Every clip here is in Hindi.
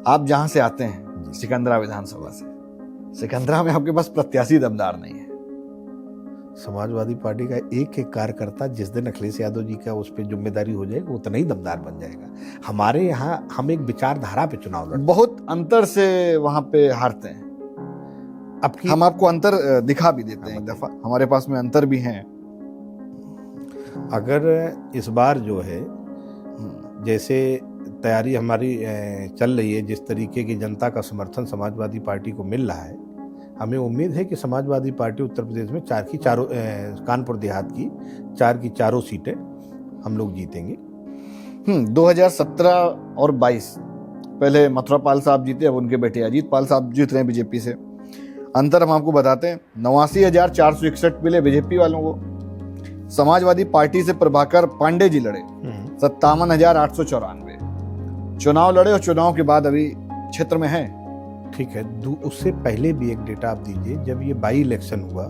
आप जहां से आते हैं सिकंदरा विधानसभा से, सिकंदरा में आपके पास प्रत्याशी दमदार नहीं है। समाजवादी पार्टी का एक एक कार्यकर्ता जिस दिन अखिलेश यादव जी का उस पर जिम्मेदारी हो जाएगी उतना ही दमदार बन जाएगा। हमारे यहाँ हम एक विचारधारा पे चुनाव लड़ते, बहुत अंतर से वहां पे हारते हैं। अब हम आपको अंतर दिखा भी देते हैं, एक दफा हमारे पास में अंतर भी हैं। अगर इस बार जो है जैसे तैयारी हमारी चल रही है, जिस तरीके की जनता का समर्थन समाजवादी पार्टी को मिल रहा है, हमें उम्मीद है कि समाजवादी पार्टी उत्तर प्रदेश में कानपुर देहात की 4 की 4 सीटें हम लोग जीतेंगे। 2017 और 22 पहले मथुरा पाल साहब जीते, अब उनके बेटे अजीत पाल साहब जीत रहे हैं बीजेपी से। अंतर हम आपको बताते हैं, 89,461 मिले बीजेपी वालों को। समाजवादी पार्टी से प्रभाकर पांडे जी लड़े 57,894 चुनाव लड़े, और चुनाव के बाद अभी क्षेत्र में हैं। ठीक है, उससे पहले भी एक डेटा आप दीजिए, जब ये बाई इलेक्शन हुआ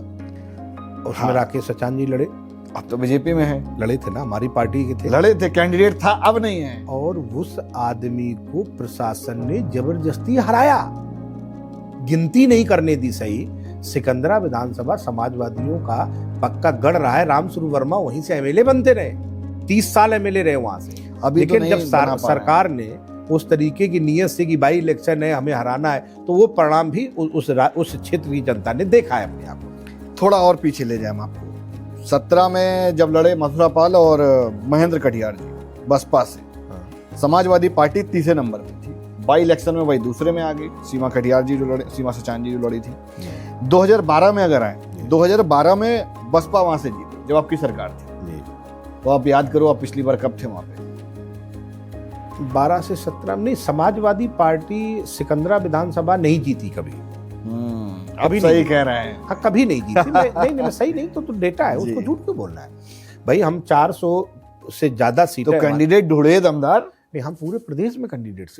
उसमें राकेश सचान जी लड़े, अब तो बीजेपी में है। लड़े थे ना, हमारी पार्टी के थे, लड़े थे, कैंडिडेट था, अब नहीं है। और उस आदमी को प्रशासन ने जबरदस्ती हराया, गिनती नहीं करने दी। सही, सिकंदरा विधानसभा समाजवादियों का पक्का गढ़ रहा है। रामस्वरूप वर्मा वहीं से एमएलए बनते रहे, 30 साल एमएलए रहे वहां से। अभी लेकिन तो जब सरकार ने उस तरीके की नीयत से कि बाई इलेक्शन है, हमें हराना है, तो वो परिणाम भी उस क्षेत्र की जनता ने देखा है अपने आप को। थोड़ा और पीछे ले जाए हम आपको, 17 में जब लड़े मथुरा पाल और महेंद्र कटियार जी बसपा से, समाजवादी पार्टी तीसरे नंबर पे थी। बाई इलेक्शन में वही दूसरे में आ गई, सीमा कटियार जी जो लड़े, सीमा सचान जी जो लड़ी थी। 2012 में अगर आए, 2012 में बसपा वहां से जीती जब आपकी सरकार थी। तो आप याद करो, आप पिछली बार कब थे वहां पे? 12 से 17 नहीं, समाजवादी पार्टी सिकंदरा विधानसभा नहीं जीती कभी। अभी सही कह रहे हैं। हाँ, कभी नहीं जीती। नहीं, सही नहीं तो डेटा है, उसको झूठ क्यों बोलना है भाई? हम 400 से ज्यादा सीटें, तो कैंडिडेट ढूंढे दमदार। नहीं, हम पूरे प्रदेश में कैंडिडेट